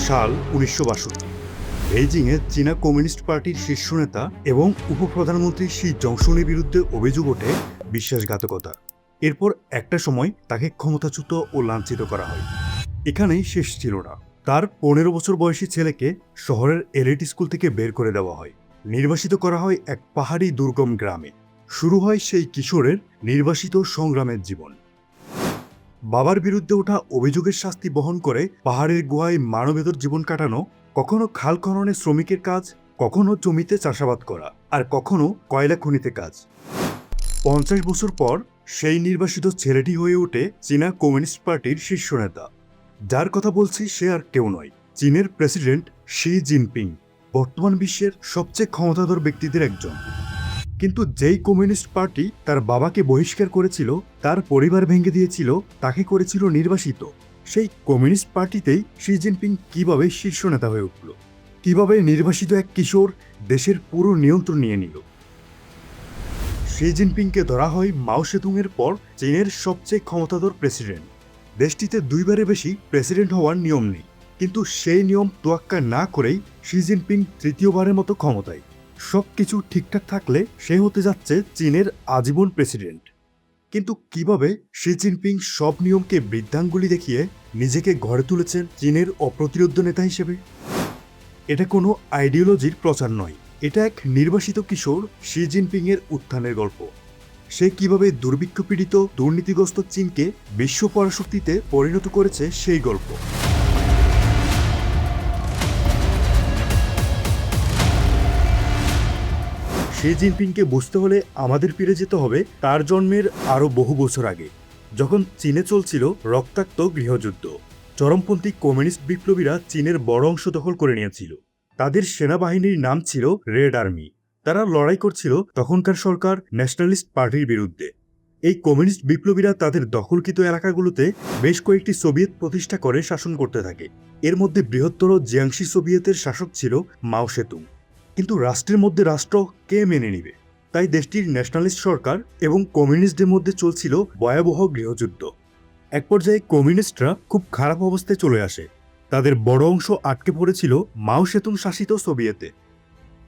সাল 1962। বেইজিংয়ে চীনা কমিউনিস্ট পার্টির শীর্ষ নেতা এবং উপপ্রধানমন্ত্রী শি জংশনের বিরুদ্ধে অভিযোগ ওঠে বিশ্বাসঘাতকতা। এরপর একটা সময় তাকে ক্ষমতাচ্যুত ও লাঞ্ছিত করা হয়। এখানেই শেষ ছিল না। তার 15 বছর বয়সী ছেলেকে শহরের এলিট স্কুল থেকে বের করে দেওয়া হয়, নির্বাসিত করা হয় এক পাহাড়ি দুর্গম গ্রামে। শুরু হয় সেই কিশোরের নির্বাসিত সংগ্রামের জীবন। বাবার বিরুদ্ধে ওঠা অভিযোগের শাস্তি বহন করে পাহাড়ের গুহায় মানবেতর জীবন কাটানো, কখনো খাল খননে শ্রমিকের কাজ, কখনো জমিতে চাষাবাদ করা, আর কখনো কয়লা খনিতে কাজ। 50 বছর পর সেই নির্বাসিত ছেলেটি হয়ে ওঠে চীনা কমিউনিস্ট পার্টির শীর্ষ নেতা। যার কথা বলছি সে আর কেউ নয়, চীনের প্রেসিডেন্ট শি জিনপিং, বর্তমান বিশ্বের সবচেয়ে ক্ষমতাধর ব্যক্তিদের একজন। কিন্তু যেই কমিউনিস্ট পার্টি তার বাবাকে বহিষ্কার করেছিল, তার পরিবার ভেঙে দিয়েছিল, তাকে করেছিল নির্বাসিত, সেই কমিউনিস্ট পার্টিতেই শি জিনপিং কিভাবে শীর্ষ নেতা হয়ে উঠল, কিভাবে নির্বাসিত এক কিশোর দেশের পুরো নিয়ন্ত্রণ নিয়ে নিল। শি জিনপিংকে ধরা হয় মাও সেতুংয়ের পর চীনের সবচেয়ে ক্ষমতাধর প্রেসিডেন্ট। দেশটিতে 2বারের বেশি প্রেসিডেন্ট হওয়ার নিয়ম নেই, কিন্তু সেই নিয়ম তোয়াক্কা না করেই শি জিনপিং তৃতীয়বারের মতো ক্ষমতায়। সবকিছু ঠিকঠাক থাকলে সে হতে যাচ্ছে চীনের আজীবন প্রেসিডেন্ট। কিন্তু কিভাবে শি জিনপিং সব নিয়মকে বৃদ্ধাঙ্গুলি দেখিয়ে নিজেকে গড়ে তুলেছেন চীনের অপ্রতিরোধ নেতা হিসেবে? এটা কোনো আইডিওলজির প্রচার নয়, এটা এক নির্বাসিত কিশোর শি জিনপিং এর উত্থানের গল্প। সে কিভাবে দুর্ভিক্ষ পীড়িত দুর্নীতিগ্রস্ত চীনকে বিশ্ব পরাশক্তিতে পরিণত করেছে সেই গল্প। শি জিনপিংকে বুঝতে হলে আমাদের ফিরে যেতে হবে তার জন্মের আরও বহু বছর আগে, যখন চীনে চলছিল রক্তাক্ত গৃহযুদ্ধ। চরমপন্থী কমিউনিস্ট বিপ্লবীরা চীনের বড় অংশ দখল করে নিয়েছিল। তাদের সেনাবাহিনীর নাম ছিল রেড আর্মি। তারা লড়াই করছিল তখনকার সরকার ন্যাশনালিস্ট পার্টির বিরুদ্ধে। এই কমিউনিস্ট বিপ্লবীরা তাদের দখলকৃত এলাকাগুলোতে বেশ কয়েকটি সোভিয়েত প্রতিষ্ঠা করে শাসন করতে থাকে। এর মধ্যে বৃহত্তর জিয়াংশি সোভিয়েতের শাসক ছিল মাও সেতুং। কিন্তু রাষ্ট্রের মধ্যে রাষ্ট্র কে মেনে নিবে? তাই দেশটির ন্যাশনালিস্ট সরকার এবং কমিউনিস্টদের মধ্যে চলছিল ভয়াবহ গৃহযুদ্ধ। এক পর্যায়ে কমিউনিস্টরা খুব খারাপ অবস্থায় চলে আসে। তাদের বড় অংশ আটকে পড়েছিল মাও সেতুং শাসিত সোভিয়েতে।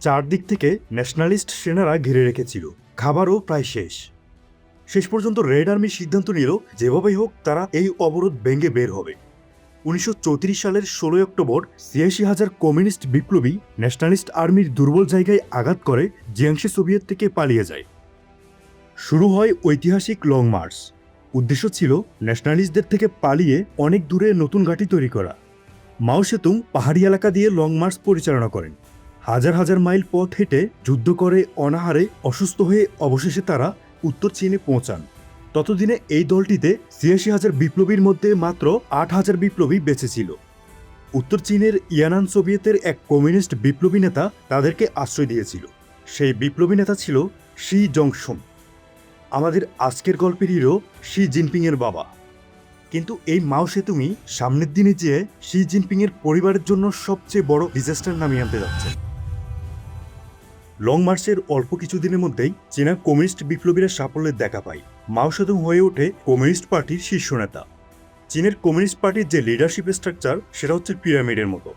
চারদিক থেকে ন্যাশনালিস্ট সেনারা ঘিরে রেখেছিল, খাবারও প্রায় শেষ। শেষ পর্যন্ত রেড আর্মি সিদ্ধান্ত নিল যেভাবেই হোক তারা এই অবরোধ ভেঙে বের হবে। 1934 সালের 16 অক্টোবর 86,000 কমিউনিস্ট বিপ্লবী ন্যাশনালিস্ট আর্মির দুর্বল জায়গায় আঘাত করে জিয়াংশি সোভিয়েত থেকে পালিয়ে যায়। শুরু হয় ঐতিহাসিক লং মার্চ। উদ্দেশ্য ছিল ন্যাশনালিস্টদের থেকে পালিয়ে অনেক দূরে নতুন ঘাঁটি তৈরি করা। মাও সেতুং পাহাড়ি এলাকা দিয়ে লং মার্চ পরিচালনা করেন। হাজার হাজার মাইল পথ হেঁটে যুদ্ধ করে অনাহারে অসুস্থ হয়ে অবশেষে তারা উত্তর চীনে পৌঁছান। ততদিনে এই দলটিতে 86,000 বিপ্লবীর মধ্যে মাত্র 8,000 বিপ্লবী বেঁচে ছিল। উত্তর চীনের ইয়ানান সোভিয়েতের এক কমিউনিস্ট বিপ্লবী নেতা তাদেরকে আশ্রয় দিয়েছিল। সেই বিপ্লবী নেতা ছিল শি জংশন, আমাদের আজকের গল্পের হিরো শি জিনপিং এর বাবা। কিন্তু এই মাও সেতুংই সামনের দিনে যেয়ে শি জিনপিং এর পরিবারের জন্য সবচেয়ে বড় ডিজাস্টার নামিয়ে আনতে যাচ্ছে। লং মার্চের অল্প কিছুদিনের মধ্যেই চীনা কমিউনিস্ট বিপ্লবীরা সাফল্যের দেখা পায়। মাও সেতুং হয়ে ওঠে কমিউনিস্ট পার্টির শীর্ষ নেতা। চীনের কমিউনিস্ট পার্টির যে লিডারশিপ স্ট্রাকচার, সেটা হচ্ছে পিরামিডের মতো।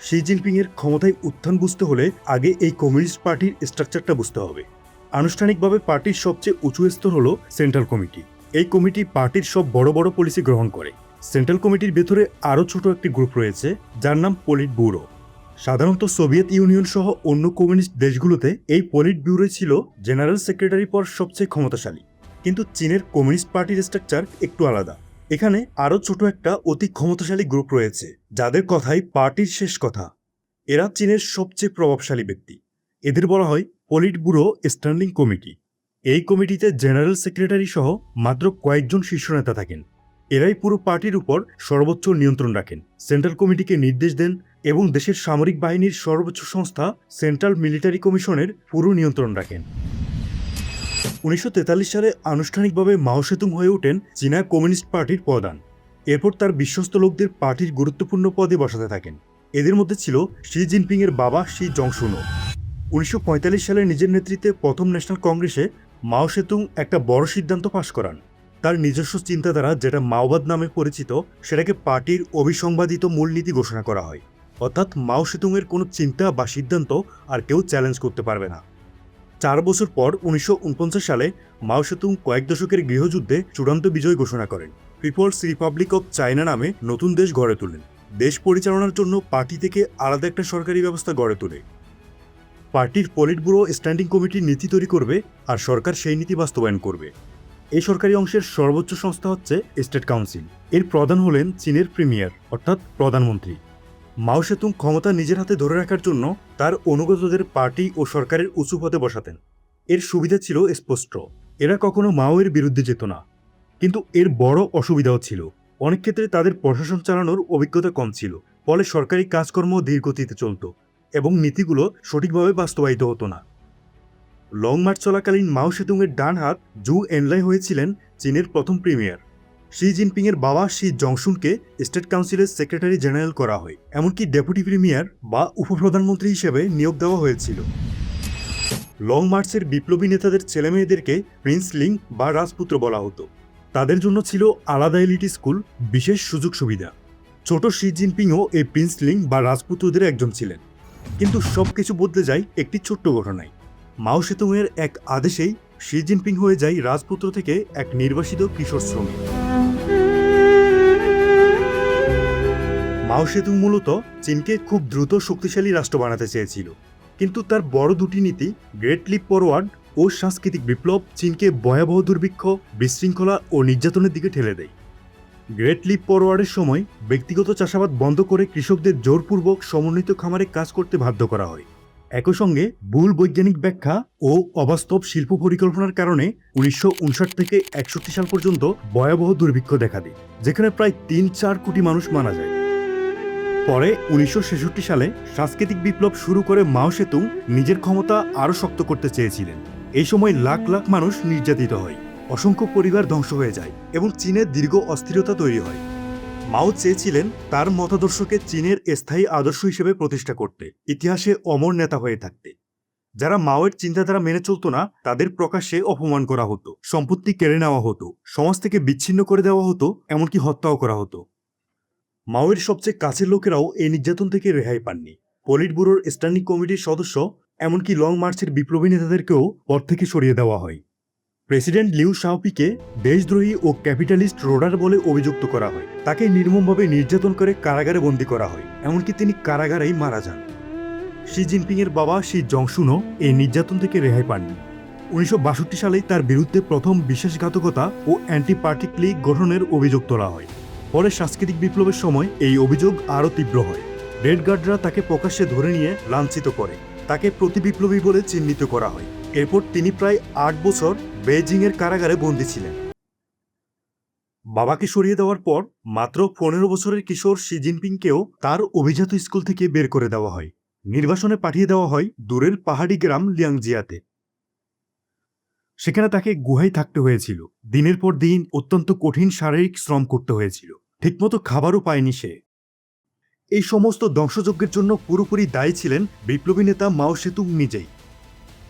শি জিনপিং এর ক্ষমতায় উত্থান বুঝতে হলে আগে এই কমিউনিস্ট পার্টির স্ট্রাকচারটা বুঝতে হবে। আনুষ্ঠানিকভাবে পার্টির সবচেয়ে উঁচু স্তর হলো সেন্ট্রাল কমিটি। এই কমিটি পার্টির সব বড় বড় পলিসি গ্রহণ করে। সেন্ট্রাল কমিটির ভেতরে আরও ছোট একটি গ্রুপ রয়েছে যার নাম পলিট ব্যুরো। সাধারণত সোভিয়েত ইউনিয়ন সহ অন্য কমিউনিস্ট দেশগুলোতে এই পলিট ব্যুরোই ছিল জেনারেল সেক্রেটারি পর সবচেয়ে ক্ষমতাশালী। কিন্তু চীনের কমিউনিস্ট পার্টির স্ট্রাকচার একটু আলাদা। এখানে আরও ছোট একটা অতি ক্ষমতাশালী গ্রুপ রয়েছে যাদের কথাই পার্টির শেষ কথা। এরা চীনের সবচেয়ে প্রভাবশালী ব্যক্তি। এদের বলা হয় পলিট ব্যুরো স্ট্যান্ডিং কমিটি। এই কমিটিতে জেনারেল সেক্রেটারি সহ মাত্র কয়েকজন শীর্ষ নেতা থাকেন। এরাই পুরো পার্টির উপর সর্বোচ্চ নিয়ন্ত্রণ রাখেন, সেন্ট্রাল কমিটিকে নির্দেশ দেন এবং দেশের সামরিক বাহিনীর সর্বোচ্চ সংস্থা সেন্ট্রাল মিলিটারি কমিশনের পুরো নিয়ন্ত্রণ রাখেন। 1943 সালে আনুষ্ঠানিকভাবে মাও সেতুং হয়ে ওঠেন চীনা কমিউনিস্ট পার্টির প্রধান। এরপর তার বিশ্বস্ত লোকদের পার্টির গুরুত্বপূর্ণ পদে বসাতে থাকেন। এদের মধ্যে ছিল শি জিনপিং এর বাবা শি জংশুনও। 1945 সালে নিজের নেতৃত্বে প্রথম ন্যাশনাল কংগ্রেসে মাও সেতুং একটা বড় সিদ্ধান্ত পাশ করান। তার নিজস্ব চিন্তাধারা, যেটা মাওবাদ নামে পরিচিত, সেটাকে পার্টির অবিসংবাদিত মূলনীতি ঘোষণা করা হয়। অর্থাৎ মাও সেতুংয়ের কোনো চিন্তা বা সিদ্ধান্ত আর কেউ চ্যালেঞ্জ করতে পারবে না। 4 বছর পর 1949 সালে মাও সেতুং কয়েক দশকের গৃহযুদ্ধে চূড়ান্ত বিজয় ঘোষণা করেন। পিপলস রিপাবলিক অব চায়না নামে নতুন দেশ গড়ে তোলেন। দেশ পরিচালনার জন্য পার্টি থেকে আলাদা একটা সরকারি ব্যবস্থা গড়ে তোলে। পার্টির পলিট ব্যুরো স্ট্যান্ডিং কমিটির নীতি তৈরি করবে আর সরকার সেই নীতি বাস্তবায়ন করবে। এই সরকারি অংশের সর্বোচ্চ সংস্থা হচ্ছে স্টেট কাউন্সিল। এর প্রধান হলেন চীনের প্রিমিয়ার অর্থাৎ প্রধানমন্ত্রী। মাও সেতুং ক্ষমতা নিজের হাতে ধরে রাখার জন্য তার অনুগতদের পার্টি ও সরকারের উঁচু পদে বসাতেন। এর সুবিধা ছিল স্পষ্ট, এরা কখনো মাওয়ের বিরুদ্ধে যেত না। কিন্তু এর বড় অসুবিধাও ছিল, অনেক ক্ষেত্রে তাদের প্রশাসন চালানোর অভিজ্ঞতা কম ছিল, ফলে সরকারি কাজকর্ম ধীর গতিতে চলত এবং নীতিগুলো সঠিকভাবে বাস্তবায়িত হতো না। লং মার্চ চলাকালীন মাও সেতুংয়ের ডান হাত জু এনলাই হয়েছিলেন চীনের প্রথম প্রিমিয়ার। শি জিনপিংয়ের বাবা শি জংশুনকে স্টেট কাউন্সিলের সেক্রেটারি জেনারেল করা হয়, এমনকি ডেপুটি প্রিমিয়ার বা উপপ্রধানমন্ত্রী হিসেবে নিয়োগ দেওয়া হয়েছিল। লং মার্চের বিপ্লবী নেতাদের ছেলেমেয়েদেরকে প্রিন্স লিং বা রাজপুত্র বলা হতো। তাদের জন্য ছিল আলাদা এলিট স্কুল, বিশেষ সুযোগ সুবিধা। ছোট শি জিনপিংও এই প্রিন্স লিং বা রাজপুত্রদের একজন ছিলেন। কিন্তু সবকিছু বদলে যায় একটি ছোট্ট ঘটনায়। মাও সেতুংয়ের এক আদেশেই শি জিনপিং হয়ে যায় রাজপুত্র থেকে এক নির্বাসিত কিশোর শ্রমিক। মাও সেতুং মূলত চীনকে খুব দ্রুত শক্তিশালী রাষ্ট্র বানাতে চেয়েছিল, কিন্তু তার বড় দুটি নীতি, গ্রেট লিপ ফরওয়ার্ড ও সাংস্কৃতিক বিপ্লব, চীনকে ভয়াবহ দুর্ভিক্ষ, বিশৃঙ্খলা ও নির্যাতনের দিকে ঠেলে দেয়। গ্রেট লিপ ফরওয়ার্ডের সময় ব্যক্তিগত চাষাবাদ বন্ধ করে কৃষকদের জোরপূর্বক সমন্বিত খামারে কাজ করতে বাধ্য করা হয়। একই সঙ্গে ভুল বৈজ্ঞানিক ব্যাখ্যা ও অবাস্তব শিল্প পরিকল্পনার কারণে 1959 থেকে 61 সাল পর্যন্ত ভয়াবহ দুর্ভিক্ষ দেখা দেয়, যেখানে প্রায় 3-4 কোটি মানুষ মারা যায়। পরে 1966 সালে সাংস্কৃতিক বিপ্লব শুরু করে মাও সেতুং নিজের ক্ষমতা আরও শক্ত করতে চেয়েছিলেন। এই সময় লাখ লাখ মানুষ নির্যাতিত হয়, অসংখ্য পরিবার ধ্বংস হয়ে যায় এবং চীনের দীর্ঘ অস্থিরতা তৈরি হয়। মাও চেয়েছিলেন তার মতাদর্শকে চীনের স্থায়ী আদর্শ হিসেবে প্রতিষ্ঠা করতে, ইতিহাসে অমর নেতা হয়ে থাকতে। যারা মাওয়ের চিন্তাধারা মেনে চলত না তাদের প্রকাশ্যে অপমান করা হতো, সম্পত্তি কেড়ে নেওয়া হতো, সমাজ থেকে বিচ্ছিন্ন করে দেওয়া হতো, এমনকি হত্যাও করা হতো। মাওয়ের সবচেয়ে কাছের লোকেরাও এই নির্যাতন থেকে রেহাই পাননি। পলিট ব্যুরোর স্ট্যান্ডিং কমিটির সদস্য, এমনকি লং মার্চের বিপ্লবী নেতাদেরকেও পদ থেকে সরিয়ে দেওয়া হয়। প্রেসিডেন্ট লিউ শাওপিকে দেশদ্রোহী ও ক্যাপিটালিস্ট রোডার বলে অভিযুক্ত করা হয়। তাকে নির্মমভাবে নির্যাতন করে কারাগারে বন্দী করা হয়, এমনকি তিনি কারাগারেই মারা যান। শি জিনপিংয়ের বাবা শি জংশুনও এই নির্যাতন থেকে রেহাই পাননি। 1962 সালে তার বিরুদ্ধে প্রথম বিশ্বাসঘাতকতা ও অ্যান্টি পার্টি লীগ গঠনের অভিযোগ তোলা হয়। পরে সাংস্কৃতিক বিপ্লবের সময় এই অভিযোগ আরও তীব্র হয়। রেড গার্ডরা তাকে প্রকাশ্যে ধরে নিয়ে লাঞ্ছিত করে, তাকে প্রতিবিপ্লবী বলে চিহ্নিত করা হয়। এরপর তিনি প্রায় 8 বছর বেইজিংয়ের কারাগারে বন্দী ছিলেন। বাবাকে সরিয়ে দেওয়ার পর মাত্র 15 বছরের কিশোর শি জিনপিংকেও তার অভিজাত স্কুল থেকে বের করে দেওয়া হয়। নির্বাসনে পাঠিয়ে দেওয়া হয় দূরের পাহাড়ি গ্রাম লিয়াংজিয়াতে। সেখানে তাকে গুহায় থাকতে হয়েছিল। দিনের পর দিন অত্যন্ত কঠিন শারীরিক শ্রম করতে হয়েছিল, ঠিকমতো খাবারও পায়নি সে। এই সমস্ত ধ্বংসযজ্ঞের জন্য পুরোপুরি দায়ী ছিলেন বিপ্লবী নেতা মাও সেতুং নিজেই।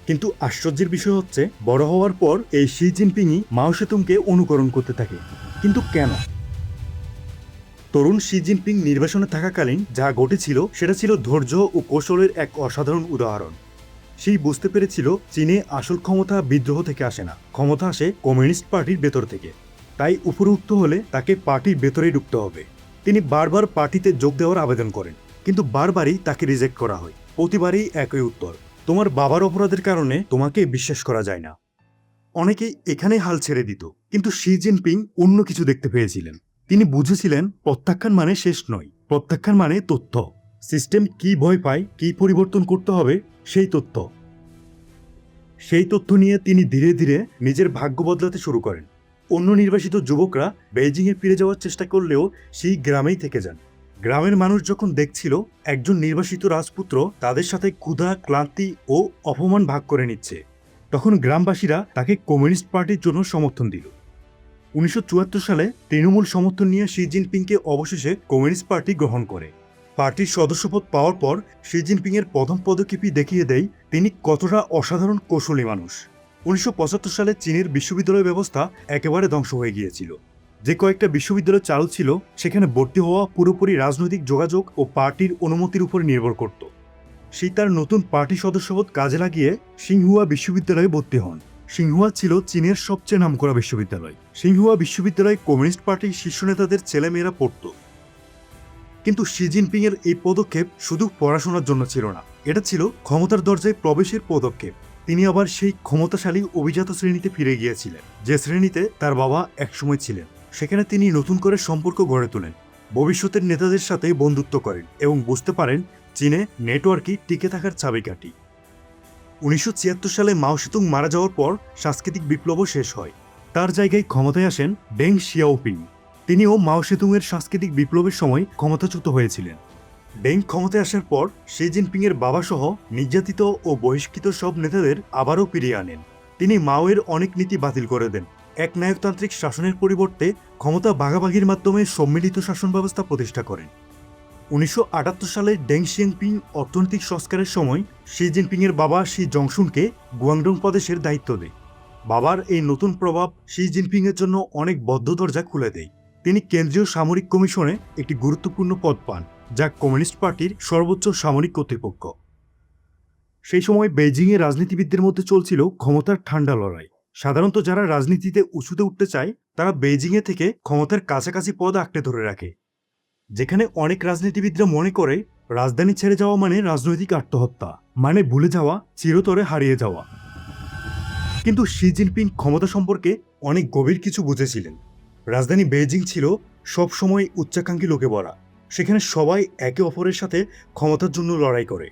কিন্তু আশ্চর্যের বিষয় হচ্ছে, বড় হওয়ার পর এই শি জিনপিংই মাও সেতুংকে অনুকরণ করতে থাকে। কিন্তু কেন? তরুণ শি জিনপিং নির্বাসনে থাকাকালীন যা ঘটেছিল সেটা ছিল ধৈর্য ও কৌশলের এক অসাধারণ উদাহরণ। সেই বুঝতে পেরেছিল চীনে আসল ক্ষমতা বিদ্রোহ থেকে আসে না, ক্ষমতা আসে কমিউনিস্ট পার্টির ভেতর থেকে। তাই উপরে উঠতে হলে তাকে পার্টির ভেতরে ঢুকতে হবে। তিনি বারবার পার্টিতে যোগ দেওয়ার আবেদন করেন, কিন্তু বারবারই তাকে রিজেক্ট করা হয়। প্রতিবারই একই উত্তর, তোমার বাবার অপরাধের কারণে তোমাকে বিশ্বাস করা যায় না। অনেকেই এখানে হাল ছেড়ে দিত, কিন্তু শি জিনপিং অন্য কিছু দেখতে পেয়েছিলেন। তিনি বুঝেছিলেন প্রত্যাখ্যান মানে শেষ নয়, প্রত্যাখ্যান মানে তথ্য। সিস্টেম কি ভয় পায়, কি পরিবর্তন করতে হবে সেই তথ্য। সেই তথ্য নিয়ে তিনি ধীরে ধীরে নিজের ভাগ্য বদলাতে শুরু করেন। অন্য নির্বাসিত যুবকরা বেইজিংয়ে ফিরে যাওয়ার চেষ্টা করলেও সেই গ্রামেই থেকে যান। গ্রামের মানুষ যখন দেখছিল একজন নির্বাসিত রাজপুত্র তাদের সাথে ক্ষুধা, ক্লান্তি ও অপমান ভাগ করে নিচ্ছে, তখন গ্রামবাসীরা তাকে কমিউনিস্ট পার্টির জন্য সমর্থন দিল। 1974 সালে তৃণমূল সমর্থন নিয়ে শি জিনপিংকে অবশেষে কমিউনিস্ট পার্টি গ্রহণ করে। পার্টির সদস্যপদ পাওয়ার পর শি জিনপিংয়ের প্রথম পদক্ষেপই দেখিয়ে দেয় তিনি কতটা অসাধারণ কৌশলী মানুষ। 1975 সালে চীনের বিশ্ববিদ্যালয় ব্যবস্থা একেবারে ধ্বংস হয়ে গিয়েছিল। যে কয়েকটা বিশ্ববিদ্যালয় চালু ছিল সেখানে ভর্তি হওয়া পুরোপুরি রাজনৈতিক যোগাযোগ ও পার্টির অনুমতির উপর নির্ভর করত। সেই তার নতুন পার্টি সদস্যপদ কাজে লাগিয়ে সিংহুয়া বিশ্ববিদ্যালয়ে ভর্তি হন। সিংহুয়া ছিল চীনের সবচেয়ে নামকরা বিশ্ববিদ্যালয়। সিংহুয়া বিশ্ববিদ্যালয়ে কমিউনিস্ট পার্টির শীর্ষ নেতাদের ছেলেমেয়েরা পড়ত। কিন্তু শি জিনপিং এর এই পদক্ষেপ শুধু পড়াশোনার জন্য ছিল না, এটা ছিল ক্ষমতার দরজায় প্রবেশের পদক্ষেপ। তিনি আবার সেই ক্ষমতাশালী অভিজাত শ্রেণীতে ফিরে গিয়েছিলেন, যে শ্রেণীতে তার বাবা একসময় ছিলেন। সেখানে তিনি নতুন করে সম্পর্ক গড়ে তোলেন, ভবিষ্যতের নেতাদের সাথে বন্ধুত্ব করেন এবং বুঝতে পারেন চীনে নেটওয়ার্কই টিকে থাকার চাবিকাঠি। 1976 সালে মাও সেতুং মারা যাওয়ার পর সাংস্কৃতিক বিপ্লবও শেষ হয়। তার জায়গায় ক্ষমতায় আসেন ডেং শিয়াওপিং। তিনিও মাও সেতুংয়ের সাংস্কৃতিক বিপ্লবের সময় ক্ষমতাচ্যুত হয়েছিলেন। ডেং ক্ষমতায় আসার পর শি জিনপিং এর বাবা সহ নির্যাতিত ও বহিষ্কৃত সব নেতাদের আবারও ফিরিয়ে আনেন। তিনি মাওয়ের অনেক নীতি বাতিল করে দেন। একনায়কতান্ত্রিক শাসনের পরিবর্তে ক্ষমতা ভাগাভাগির মাধ্যমে সম্মিলিত শাসন ব্যবস্থা প্রতিষ্ঠা করেন। 1978 সালে ডেং শিয়াওপিং অর্থনৈতিক সংস্কারের সময় শি জিনপিং এর বাবা শি জংশুনকে গুয়াংডং প্রদেশের দায়িত্ব দেয়। বাবার এই নতুন প্রভাব শি জিনপিং এর জন্য অনেক বদ্ধ দরজা খুলে দেয়। তিনি কেন্দ্রীয় সামরিক কমিশনে একটি গুরুত্বপূর্ণ পদ পান, যা কমিউনিস্ট পার্টির সর্বোচ্চ সামরিক কর্তৃপক্ষ। সেই সময় বেইজিংয়ের রাজনীতিবিদদের মধ্যে চলছিল ক্ষমতার ঠান্ডা লড়াই। সাধারণত যারা রাজনীতিতে উঁচুতে উঠতে চায় তারা বেইজিংয়ে থেকে ক্ষমতার কাছাকাছি পদ আঁকড়ে ধরে রাখে, যেখানে অনেক রাজনীতিবিদরা মনে করে রাজধানী ছেড়ে যাওয়া মানে রাজনৈতিক আত্মহত্যা, মানে ভুলে যাওয়া, চিরতরে হারিয়ে যাওয়া। কিন্তু শি জিনপিং ক্ষমতা সম্পর্কে অনেক গভীর কিছু বুঝেছিলেন। রাজধানী বেইজিং ছিল সবসময় উচ্চাকাঙ্ক্ষী লোকে ভরা। সেখানে সবাই একে অপরের সাথে ক্ষমতার জন্য লড়াই করে।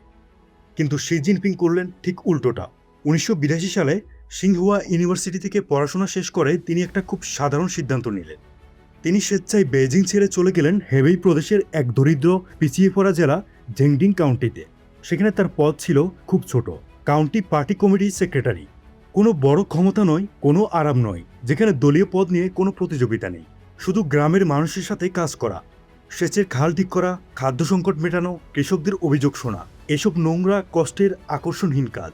কিন্তু শি জিনপিং করলেন ঠিক উল্টোটা। 1982 সালে সিংহুয়া ইউনিভার্সিটি থেকে পড়াশোনা শেষ করে তিনি একটা খুব সাধারণ সিদ্ধান্ত নিলেন। তিনি স্বেচ্ছায় বেইজিং ছেড়ে চলে গেলেন হেবেই প্রদেশের এক দরিদ্র পিছিয়ে পড়া জেলা ঝেংডিং কাউন্টিতে। সেখানে তার পদ ছিল খুব ছোট, কাউন্টি পার্টি কমিটির সেক্রেটারি। কোনো বড় ক্ষমতা নয়, কোনো আরাম নয়, যেখানে দলীয় পদ নিয়ে কোনো প্রতিযোগিতা নেই। শুধু গ্রামের মানুষের সাথে কাজ করা, সেচের খাল ঠিক করা, খাদ্য সংকট মেটানো, কৃষকদের অভিযোগ শোনা, এসব নোংরা, কষ্টের, আকর্ষণহীন কাজ।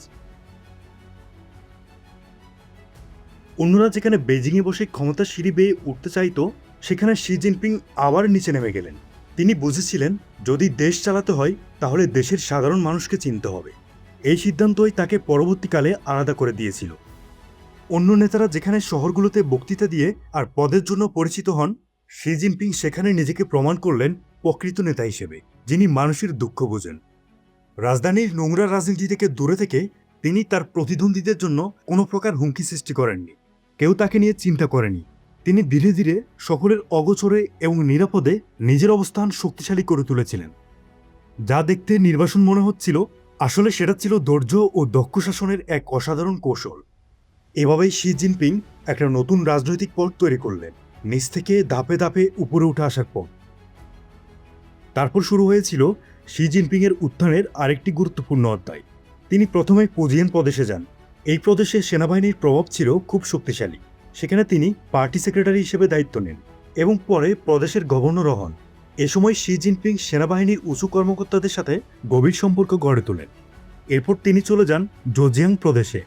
অন্যরা যেখানে বেজিংয়ে বসে ক্ষমতার সিঁড়ি বেয়ে উঠতে চাইতো, সেখানে শি জিনপিং আবার নিচে নেমে গেলেন। তিনি বুঝেছিলেন যদি দেশ চালাতে হয় তাহলে দেশের সাধারণ মানুষকে চিনতে হবে। এই সিদ্ধান্তই তাকে পরবর্তীকালে আলাদা করে দিয়েছিল। অন্য নেতারা যেখানে শহরগুলোতে বক্তৃতা দিয়ে আর পদের জন্য পরিচিত হন, শি জিনপিং সেখানে নিজেকে প্রমাণ করলেন প্রকৃত নেতা হিসেবে, যিনি মানুষের দুঃখ বোঝেন। রাজধানীর নোংরা রাজনীতি থেকে দূরে থেকে তিনি তার প্রতিদ্বন্দ্বীদের জন্য কোনো প্রকার হুমকি সৃষ্টি করেননি। কেউ তাকে নিয়ে চিন্তা করেনি। তিনি ধীরে ধীরে সকলের অগোচরে এবং নিরাপদে নিজের অবস্থান শক্তিশালী করে তুলেছিলেন। যা দেখতে নির্বাসন মনে হচ্ছিল, আসলে সেটা ছিল ধৈর্য ও দক্ষ শাসনের এক অসাধারণ কৌশল। এভাবেই শি জিনপিং একটা নতুন রাজনৈতিক পথ তৈরি করলেন, নিচ থেকে ধাপে ধাপে উপরে উঠে আসার পথ। তারপর শুরু হয়েছিল শি জিনপিং এর উত্থানের আরেকটি গুরুত্বপূর্ণ অধ্যায়। তিনি প্রথমে ফুজিয়ান প্রদেশে যান। এই প্রদেশে সেনাবাহিনীর প্রভাব ছিল খুব শক্তিশালী। সেখানে তিনি পার্টি সেক্রেটারি হিসেবে দায়িত্ব নেন এবং পরে প্রদেশের গভর্নরও হন। এ সময় শি জিনপিং সেনাবাহিনীর উঁচু কর্মকর্তাদের সাথে গভীর সম্পর্ক গড়ে তোলেন। এরপর তিনি চলে যান জোজিয়াং প্রদেশে।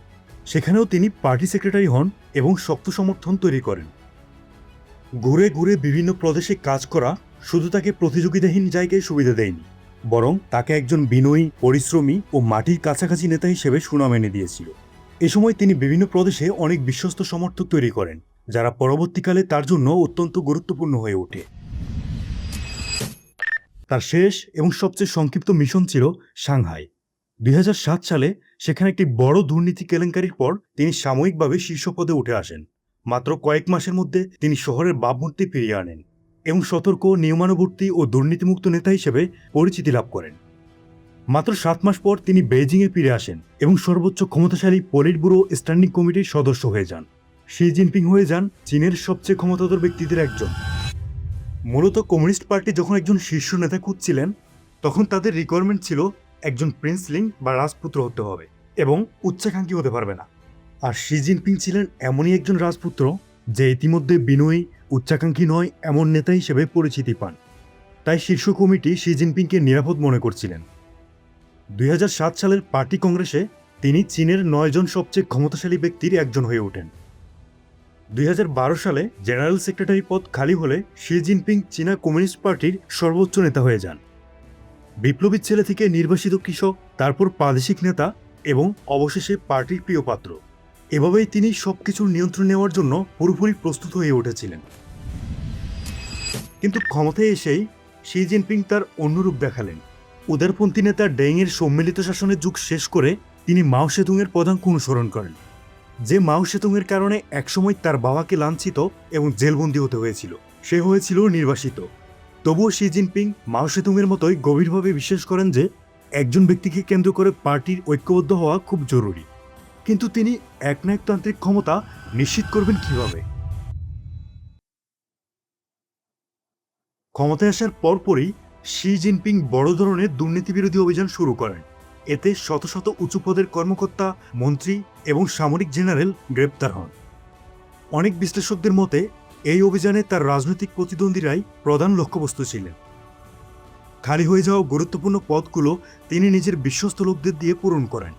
সেখানেও তিনি পার্টি সেক্রেটারি হন এবং শক্ত সমর্থন তৈরি করেন। ঘুরে ঘুরে বিভিন্ন প্রদেশে কাজ করা শুধু তাকে প্রতিযোগিতাহীন জায়গায় সুবিধা দেয়নি, বরং তাকে একজন বিনয়ী, পরিশ্রমী ও মাটির কাছাকাছি নেতা হিসেবে সুনাম এনে দিয়েছিল। এ সময় তিনি বিভিন্ন প্রদেশে অনেক বিশ্বস্ত সমর্থক তৈরি করেন, যারা পরবর্তীকালে তার জন্য অত্যন্ত গুরুত্বপূর্ণ হয়ে ওঠে। তার শেষ এবং সবচেয়ে সংক্ষিপ্ত মিশন ছিল সাংহাই। 2007 সালে সেখানে একটি বড় দুর্নীতি কেলেঙ্কারির পর তিনি সাময়িকভাবে শীর্ষ পদে উঠে আসেন। মাত্র কয়েক মাসের মধ্যে তিনি শহরের ভাবমূর্তি ফিরিয়ে আনেন এবং সতর্ক, নিয়মানুবর্তী ও দুর্নীতিমুক্ত নেতা হিসেবে পরিচিতি লাভ করেন। মাত্র 7 মাস পর তিনি বেইজিংয়ে ফিরে আসেন এবং সর্বোচ্চ ক্ষমতাশালী পলিট ব্যুরো স্ট্যান্ডিং কমিটির সদস্য হয়ে যান। শি জিনপিং হয়ে যান চীনের সবচেয়ে ক্ষমতাধর ব্যক্তিদের একজন। মূলত কমিউনিস্ট পার্টি যখন একজন শীর্ষ নেতা খুঁজছিলেন, তখন তাদের রিকোয়ারমেন্ট ছিল একজন প্রিন্সলিং বা রাজপুত্র হতে হবে এবং উচ্চাকাঙ্ক্ষী হতে পারবে না। আর শি জিনপিং ছিলেন এমনই একজন রাজপুত্র যে ইতিমধ্যে বিনয়ী, উচ্চাকাঙ্ক্ষী নয় এমন নেতা হিসেবে পরিচিতি পান। তাই শীর্ষ কমিটি শি জিনপিংকে নিরাপদ মনে করছিলেন। 2007 সালের পার্টি কংগ্রেসে তিনি চীনের 9 জন সবচেয়ে ক্ষমতাশালী ব্যক্তির একজন হয়ে ওঠেন। 2012 সালে জেনারেল সেক্রেটারি পদ খালি হলে শি জিনপিং চীনা কমিউনিস্ট পার্টির সর্বোচ্চ নেতা হয়ে যান। বিপ্লবীর ছেলে থেকে নির্বাসিত কৃষক, তারপর প্রাদেশিক নেতা এবং অবশেষে পার্টির প্রিয় পাত্র। এভাবেই তিনি সবকিছুর নিয়ন্ত্রণ নেওয়ার জন্য পুরোপুরি প্রস্তুত হয়ে উঠেছিলেন। কিন্তু ক্ষমতায় এসেই শি জিনপিং তার অন্য রূপ দেখালেন। উদারপন্থী নেতা ডেংয়ের সম্মিলিত শাসনের যুগ শেষ করে তিনি মাও সেতুংয়ের পদাঙ্ক অনুসরণ করেন, যে মাও সেতুংয়ের কারণে একসময় তার বাবাকে লাঞ্ছিত এবং জেলবন্দি হতে হয়েছিল। সে হয়েছিল নির্বাসিত। তবুও শি জিনপিং মাও সেতুংয়ের মতোই গভীরভাবে বিশ্বাস করেন যে একজন ব্যক্তিকে কেন্দ্র করে পার্টির ঐক্যবদ্ধ হওয়া খুব জরুরি। কিন্তু তিনি একনায়কতান্ত্রিক ক্ষমতা নিশ্চিত করবেন কিভাবে? ক্ষমতায় আসার পরপরই শি জিনপিং বড় ধরনের দুর্নীতিবিরোধী অভিযান শুরু করেন। এতে শত শত উঁচু পদের কর্মকর্তা, মন্ত্রী এবং সামরিক জেনারেল গ্রেপ্তার হন। অনেক বিশ্লেষকদের মতে এই অভিযানে তার রাজনৈতিক প্রতিদ্বন্দ্বীরাই প্রধান লক্ষ্যবস্তু ছিলেন। খালি হয়ে যাওয়া গুরুত্বপূর্ণ পদগুলো তিনি নিজের বিশ্বস্ত লোকদের দিয়ে পূরণ করেন।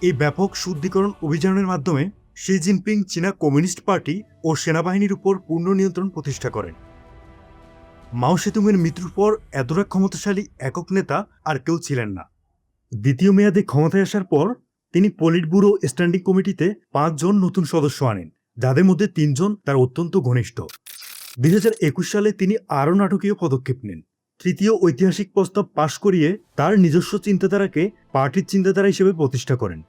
এই ব্যাপক শুদ্ধিকরণ অভিযানের মাধ্যমে শি জিনপিং চীনা কমিউনিস্ট পার্টি ও সেনাবাহিনীর উপর পূর্ণ নিয়ন্ত্রণ প্রতিষ্ঠা করেন। মাও সেতুংয়ের মৃত্যুর পর এতটা ক্ষমতাশালী একক নেতা আর কেউ ছিলেন না। দ্বিতীয় মেয়াদে ক্ষমতায় আসার পর তিনি পলিট ব্যুরো স্ট্যান্ডিং কমিটিতে 5 জন নতুন সদস্য আনেন, যাদের মধ্যে 3 জন তার অত্যন্ত ঘনিষ্ঠ। 2021 সালে তিনি আরও নাটকীয় পদক্ষেপ নেন। তৃতীয় ঐতিহাসিক প্রস্তাব পাশ করিয়ে তার নিজস্ব চিন্তাধারাকে পার্টির চিন্তাধারা হিসেবে প্রতিষ্ঠা করেন।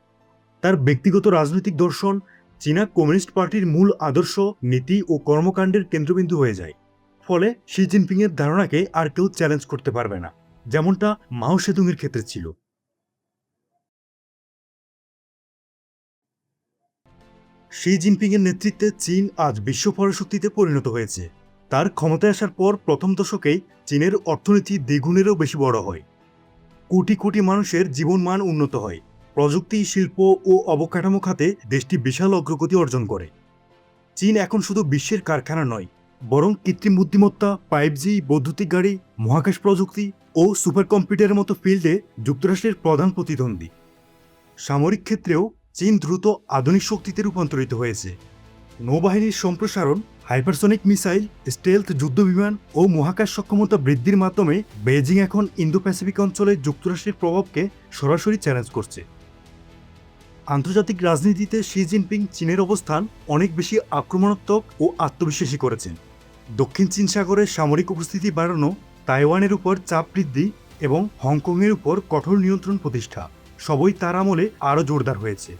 তার ব্যক্তিগত রাজনৈতিক দর্শন চীনা কমিউনিস্ট পার্টির মূল আদর্শ, নীতি ও কর্মকাণ্ডের কেন্দ্রবিন্দু হয়ে যায়। ফলে শি জিনপিংয়ের ধারণাকে আর কেউ চ্যালেঞ্জ করতে পারবে না, যেমনটা মাও সেতুংয়ের ক্ষেত্রে ছিল। শি জিনপিংয়ের নেতৃত্বে চীন আজ বিশ্ব পরাশক্তিতে পরিণত হয়েছে। তার ক্ষমতায় আসার পর প্রথম দশকেই চীনের অর্থনীতি দ্বিগুণেরও বেশি বড় হয়। কোটি কোটি মানুষের জীবনমান উন্নত হয়। প্রযুক্তি, শিল্প ও অবকাঠামো খাতে দেশটি বিশাল অগ্রগতি অর্জন করে। চীন এখন শুধু বিশ্বের কারখানা নয়, বরং কৃত্রিম বুদ্ধিমত্তা, 5G, বৈদ্যুতিক গাড়ি, মহাকাশ প্রযুক্তি ও সুপার কম্পিউটারের মতো ফিল্ডে যুক্তরাষ্ট্রের প্রধান প্রতিদ্বন্দ্বী। সামরিক ক্ষেত্রেও চীন দ্রুত আধুনিক শক্তিতে রূপান্তরিত হয়েছে। নৌবাহিনীর সম্প্রসারণ, হাইপারসনিক মিসাইল, স্টেলথ যুদ্ধবিমান ও মহাকাশ সক্ষমতা বৃদ্ধির মাধ্যমে বেইজিং এখন ইন্দো প্যাসিফিক অঞ্চলে যুক্তরাষ্ট্রের প্রভাবকে সরাসরি চ্যালেঞ্জ করছে। আন্তর্জাতিক রাজনীতিতে শি জিনপিং চীনের অবস্থান অনেক বেশি আক্রমণাত্মক ও আত্মবিশ্বাসী করেছেন। দক্ষিণ চীন সাগরে সামরিক উপস্থিতি বাড়ানো, তাইওয়ানের উপর চাপ বৃদ্ধি এবং হংকংয়ের উপর কঠোর নিয়ন্ত্রণ প্রতিষ্ঠা সবই তার আমলে আরও জোরদার হয়েছে।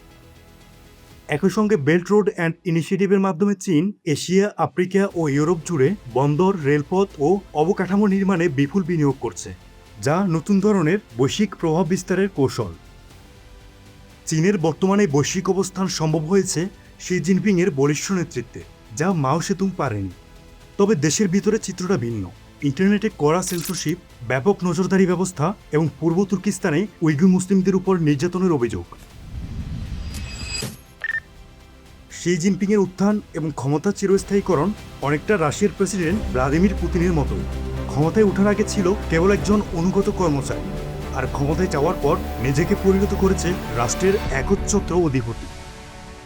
একই সঙ্গে বেল্ট রোড অ্যান্ড ইনিশিয়েটিভের মাধ্যমে চীন এশিয়া, আফ্রিকা ও ইউরোপ জুড়ে বন্দর, রেলপথ ও অবকাঠামো নির্মাণে বিপুল বিনিয়োগ করছে, যা নতুন ধরনের বৈশ্বিক প্রভাব বিস্তারের কৌশল। চীনের বর্তমানে বৈশ্বিক অবস্থান সম্ভব হয়েছে শি জিনপিংয়ের বলিষ্ঠ নেতৃত্বে, যা মাও সেতুং পারেনি। তবে দেশের ভিতরে চিত্রটা ভিন্ন। ইন্টারনেটে কড়া সেন্সরশিপ, ব্যাপক নজরদারি ব্যবস্থা এবং পূর্ব তুর্কিস্তানে উইগুর মুসলিমদের উপর নির্যাতনের অভিযোগ। শি জিনপিংয়ের উত্থান এবং ক্ষমতা চিরস্থায়ীকরণ অনেকটা রাশিয়ার প্রেসিডেন্ট ভ্লাদিমির পুতিনের মতো। ক্ষমতায় ওঠার আগে ছিল কেবল একজন অনুগত কর্মচারী, আর ক্ষমতায় যাওয়ার পর নিজেকে পরিণত করেছে রাষ্ট্রের একচ্ছত্র অধিপতি।